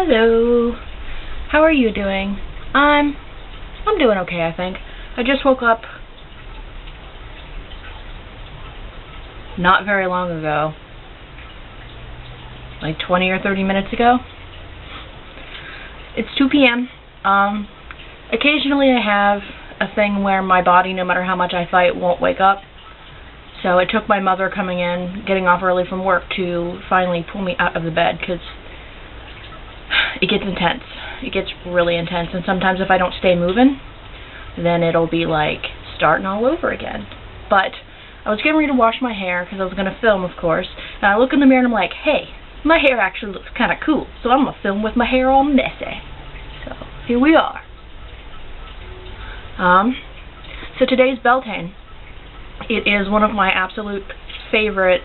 Hello. How are you doing? I'm doing okay, I think. I just woke up not very long ago. Like 20 or 30 minutes ago. It's 2 p.m. Occasionally I have a thing where my body, no matter how much I fight, won't wake up. So it took my mother coming in, getting off early from work, to finally pull me out of the bed, because it gets intense. It gets really intense, and sometimes if I don't stay moving, then it'll be like starting all over again. But I was getting ready to wash my hair, because I was going to film, of course, and I look in the mirror and I'm like, hey, my hair actually looks kind of cool, so I'm going to film with my hair all messy. So here we are. So today's Beltane. It is one of my absolute favorite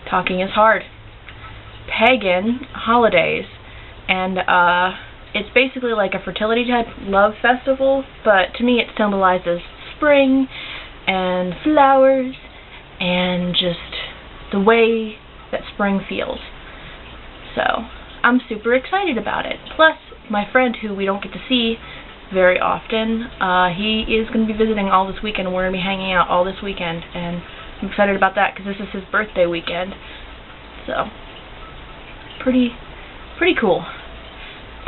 talking is hard. Pagan holidays, and it's basically like a fertility type love festival, but to me it symbolizes spring and flowers and just the way that spring feels. So I'm super excited about it. Plus, my friend, who we don't get to see very often, he is going to be visiting all this weekend, and we're going to be hanging out all this weekend, and I'm excited about that because this is his birthday weekend. So pretty cool.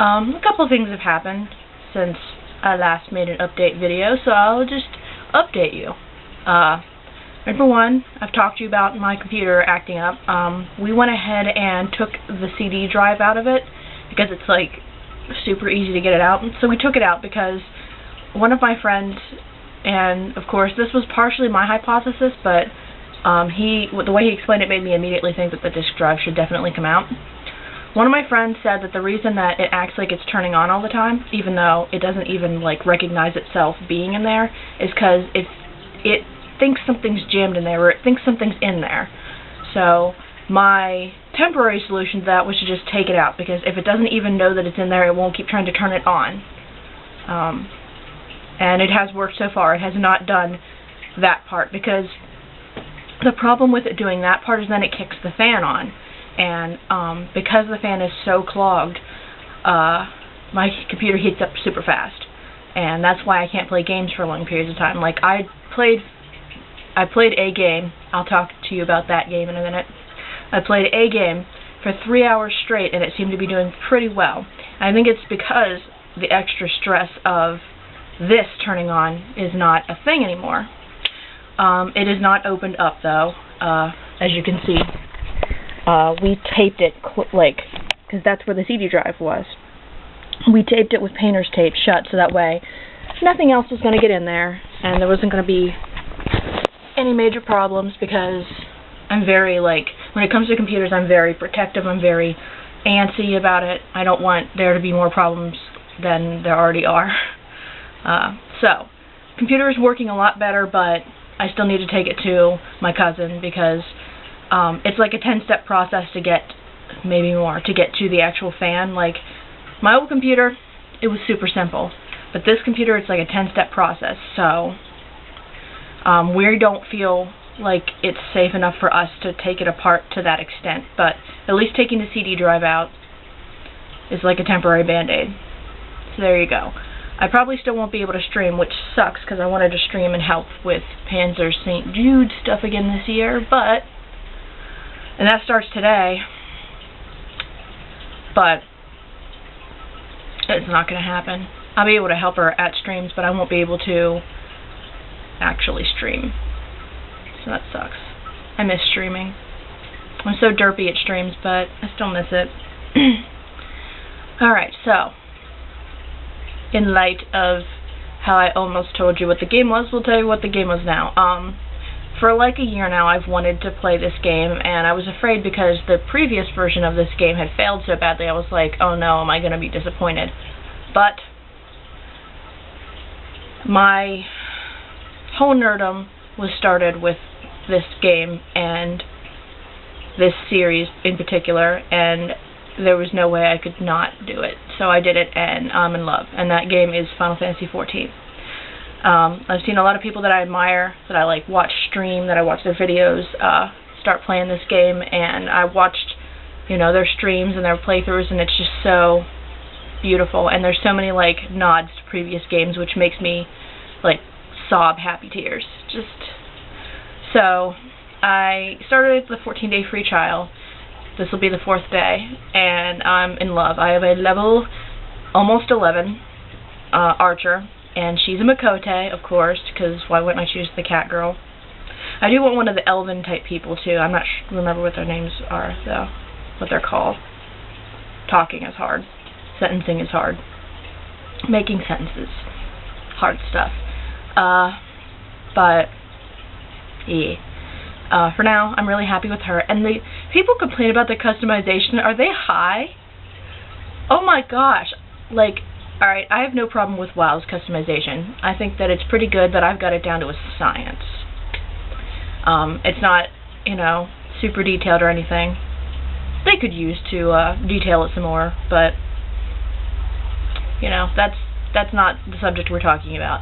A couple of things have happened since I last made an update video, so I'll just update you. Number one, I've talked to you about my computer acting up. We went ahead and took the CD drive out of it because it's like super easy to get it out. So we took it out because one of my friends, and of course this was partially my hypothesis, but the way he explained it made me immediately think that the disk drive should definitely come out. One of my friends said that the reason that it acts like it's turning on all the time, even though it doesn't even like recognize itself being in there, is because it thinks something's jammed in there, or it thinks something's in there. So my temporary solution to that was to just take it out, because if it doesn't even know that it's in there, it won't keep trying to turn it on. And it has worked so far. It has not done that part, because the problem with it doing that part is then it kicks the fan on. And because the fan is so clogged, my computer heats up super fast. And that's why I can't play games for long periods of time. Like, I played a game. I'll talk to you about that game in a minute. I played a game for 3 hours straight, and it seemed to be doing pretty well. I think it's because the extra stress of this turning on is not a thing anymore. It is not opened up, though, as you can see. We taped it, because that's where the CD drive was. We taped it with painter's tape shut, so that way nothing else was going to get in there, and there wasn't going to be any major problems, because I'm very, when it comes to computers, I'm very protective, I'm very antsy about it. I don't want there to be more problems than there already are. So, computer is working a lot better, but I still need to take it to my cousin, because it's like a 10-step process to get, maybe more, to get to the actual fan. Like, my old computer, it was super simple, but this computer, it's like a 10-step process, so we don't feel like it's safe enough for us to take it apart to that extent, but at least taking the CD drive out is like a temporary band-aid. So there you go. I probably still won't be able to stream, which sucks, because I wanted to stream and help with Panzer St. Jude stuff again this year, and that starts today, but it's not going to happen. I'll be able to help her at streams, but I won't be able to actually stream. So that sucks. I miss streaming. I'm so derpy at streams, but I still miss it. Alright, so in light of how I almost told you what the game was, we'll tell you what the game was now. For like a year now, I've wanted to play this game, and I was afraid because the previous version of this game had failed so badly. I was like, oh no, am I going to be disappointed? But my whole nerdum was started with this game and this series in particular, and there was no way I could not do it. So I did it, and I'm in love. And that game is Final Fantasy XIV. I've seen a lot of people that I admire, that I watch stream, that I watch their videos, start playing this game, and I watched, you know, their streams and their playthroughs, and it's just so beautiful, and there's so many, like, nods to previous games, which makes me, like, sob happy tears. Just, so, I started the 14-day free trial. This will be the 4th day, and I'm in love. I have a level almost 11 archer, and she's a Makote, of course, because why wouldn't I choose the cat girl? I do want one of the elven type people too. I'm not remember what their names are though, what they're called. Talking is hard. Sentencing is hard. Making sentences, hard stuff. But yeah. For now, I'm really happy with her. And the people complain about the customization. Are they high? Oh my gosh! Like, all right, I have no problem with WoW's customization. I think that it's pretty good, but I've got it down to a science. It's not, you know, super detailed or anything. They could use to detail it some more, but you know, that's not the subject we're talking about.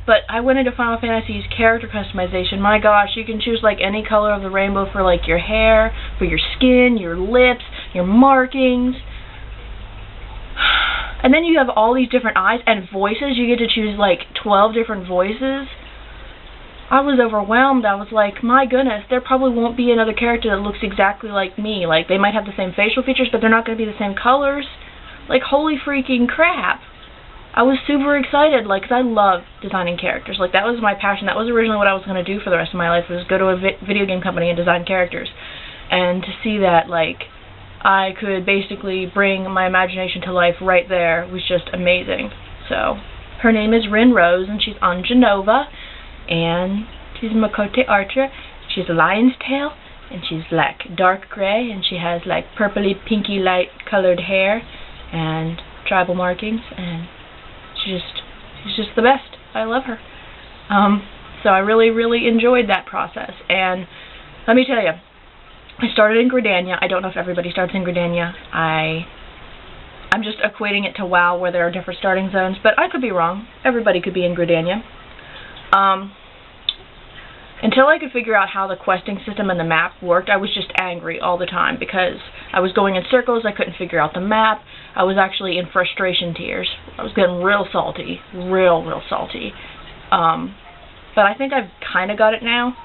But I went into Final Fantasy's character customization. My gosh, you can choose like any color of the rainbow for like your hair, for your skin, your lips, your markings. And then you have all these different eyes and voices. You get to choose like 12 different voices. I was overwhelmed. I was like, my goodness, there probably won't be another character that looks exactly like me. Like, they might have the same facial features, but they're not going to be the same colors. Like, holy freaking crap. I was super excited, like, 'cause I love designing characters. Like, that was my passion. That was originally what I was going to do for the rest of my life, was go to a video game company and design characters. And to see that, like, I could basically bring my imagination to life right there was just amazing. So, her name is Rin Rose, and she's on Genova. And she's a Makote archer. She's a lion's tail, and she's like dark gray, and she has like purpley pinky light colored hair and tribal markings, and she's just the best. I love her. So I really enjoyed that process. And let me tell you, I started in Gridania. I don't know if everybody starts in Gridania. I'm just equating it to WoW, where there are different starting zones, but I could be wrong. Everybody could be in Gridania. Until I could figure out how the questing system and the map worked, I was just angry all the time because I was going in circles, I couldn't figure out the map, I was actually in frustration tears. I was getting real salty, real salty. But I think I've kind of got it now.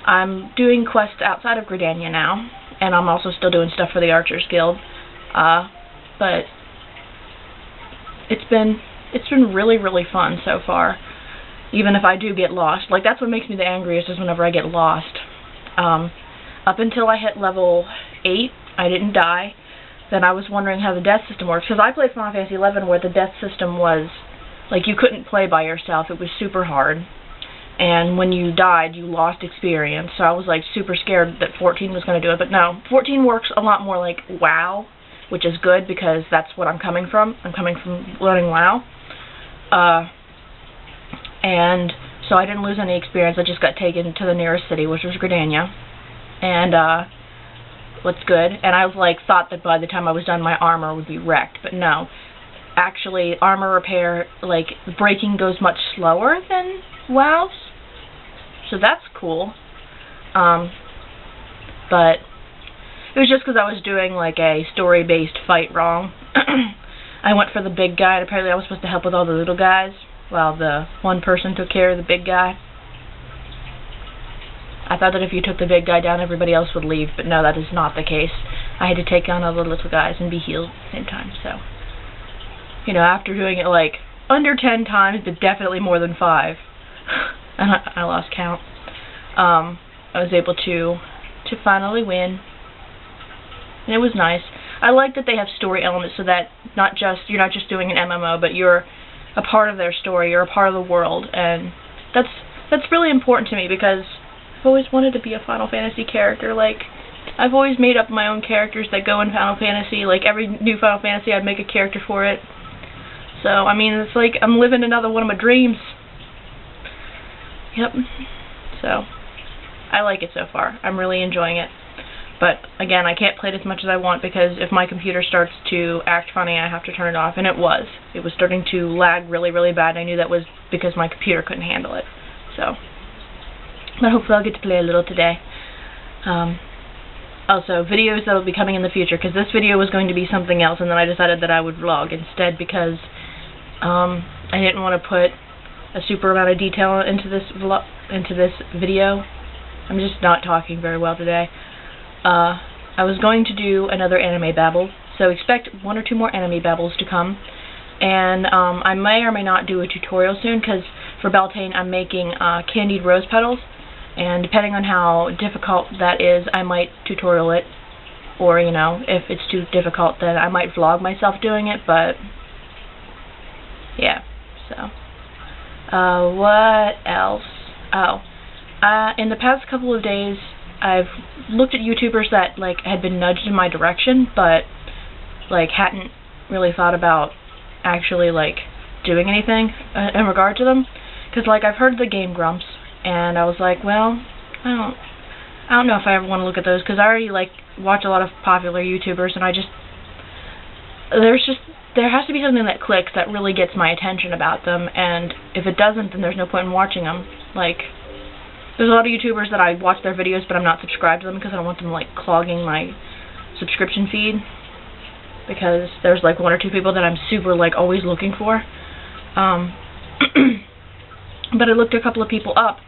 I'm doing quests outside of Gridania now, and I'm also still doing stuff for the Archers Guild. But it's been really fun so far. Even if I do get lost. Like, that's what makes me the angriest, is whenever I get lost. Up until I hit level 8, I didn't die. Then I was wondering how the death system works. Because I played Final Fantasy XI where the death system was, like, you couldn't play by yourself. It was super hard. And when you died, you lost experience. So I was, like, super scared that 14 was going to do it. But no, 14 works a lot more like WoW, which is good because that's what I'm coming from. I'm coming from learning WoW. And so I didn't lose any experience. I just got taken to the nearest city, which was Gridania. And, what's good. And I was like, thought that by the time I was done, my armor would be wrecked. But no. Actually, armor repair, like, breaking goes much slower than WoW's. So that's cool. But it was just because I was doing, like, a story-based fight wrong. I went for the big guy, and apparently I was supposed to help with all the little guys, while the one person took care of the big guy. I thought that if you took the big guy down, everybody else would leave, but no, that is not the case. I had to take on all the little guys and be healed at the same time, so. You know, after doing it, like, under 10 times, but definitely more than 5, and I lost count, I was able to finally win, and it was nice. I like that they have story elements so that you're not just doing an MMO, but you're a part of their story, you're a part of the world, and that's really important to me because I've always wanted to be a Final Fantasy character. Like, I've always made up my own characters that go in Final Fantasy. Like, every new Final Fantasy, I'd make a character for it. So, I mean, it's like I'm living another one of my dreams. Yep. So, I like it so far. I'm really enjoying it. But, again, I can't play it as much as I want because if my computer starts to act funny, I have to turn it off. And it was. It was starting to lag really bad. I knew that was because my computer couldn't handle it. So, but hopefully I'll get to play a little today. Also, videos that will be coming in the future, because this video was going to be something else, and then I decided that I would vlog instead because I didn't want to put a super amount of detail into this video. I'm just not talking very well today. I was going to do another anime babble, so expect 1 or 2 more anime babbles to come. And I may or may not do a tutorial soon, because for Beltane I'm making candied rose petals, and depending on how difficult that is, I might tutorial it, or, you know, if it's too difficult, then I might vlog myself doing it, but yeah, so. What else? Oh, in the past couple of days, I've looked at YouTubers that, like, had been nudged in my direction, but, like, hadn't really thought about actually, like, doing anything in regard to them. Because, like, I've heard the Game Grumps, and I was like, well, I don't know if I ever want to look at those, because I already, like, watch a lot of popular YouTubers, and there has to be something that clicks that really gets my attention about them, and if it doesn't, then there's no point in watching them. Like, there's a lot of YouTubers that I watch their videos, but I'm not subscribed to them because I don't want them, like, clogging my subscription feed, because there's, like, 1 or 2 people that I'm super, like, always looking for. But I looked a couple of people up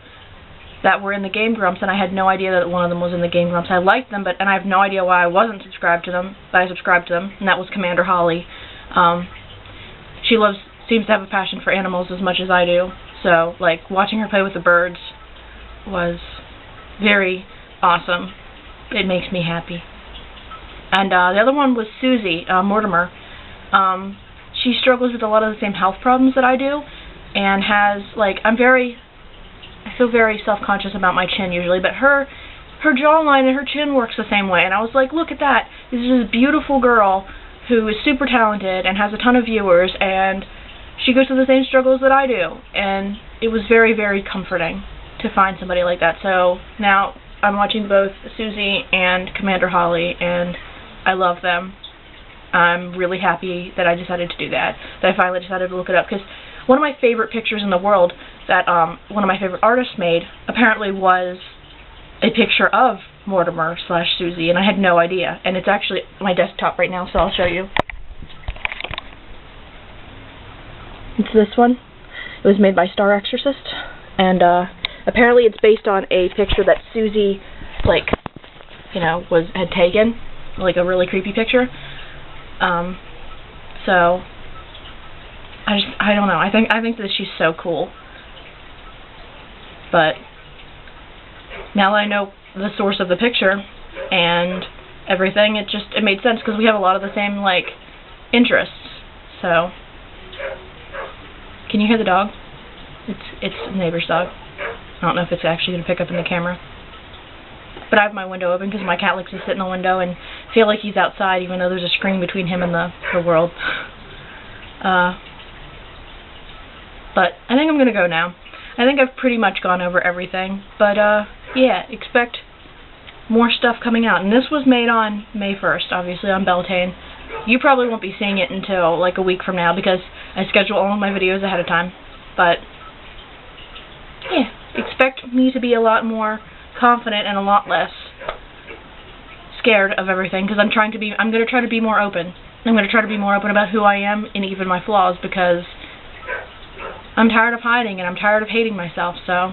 that were in the Game Grumps, and I had no idea that one of them was in the Game Grumps. I liked them, and I have no idea why I wasn't subscribed to them, but I subscribed to them, and that was Commander Holly. She seems to have a passion for animals as much as I do, so, like, watching her play with the birds was very awesome. It makes me happy. And the other one was Susie Mortimer. She struggles with a lot of the same health problems that I do, and has, like, I feel very self-conscious about my chin usually, but her jawline and her chin works the same way, and I was like, look at that. This is this beautiful girl who is super talented and has a ton of viewers, and she goes through the same struggles that I do, and it was very, very comforting to find somebody like that. So now I'm watching both Susie and Commander Holly, and I love them. I'm really happy that I decided to do that I finally decided to look it up, because one of my favorite pictures in the world that one of my favorite artists made apparently was a picture of Mortimer/Susie, and I had no idea, and it's actually my desktop right now, so I'll show you. It's this one. It was made by Star Exorcist, and apparently it's based on a picture that Susie, like, you know, had taken, like a really creepy picture. So I don't know. I think that she's so cool. But now that I know the source of the picture and everything, it made sense, because we have a lot of the same, like, interests. So, can you hear the dog? It's the neighbor's dog. I don't know if it's actually going to pick up in the camera. But I have my window open because my cat likes to sit in the window and feel like he's outside, even though there's a screen between him and the world. But I think I'm going to go now. I think I've pretty much gone over everything. But, yeah, expect more stuff coming out. And this was made on May 1st, obviously, on Beltane. You probably won't be seeing it until, like, a week from now, because I schedule all of my videos ahead of time. But, yeah, expect me to be a lot more confident and a lot less scared of everything, because I'm going to try to be more open. I'm going to try to be more open about who I am and even my flaws, because I'm tired of hiding and I'm tired of hating myself. So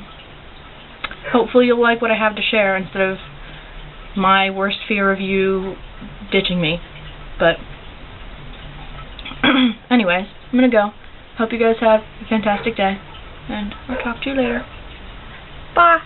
hopefully you'll like what I have to share instead of my worst fear of you ditching me. But anyways, I'm going to go. Hope you guys have a fantastic day, and I'll talk to you later. Bye!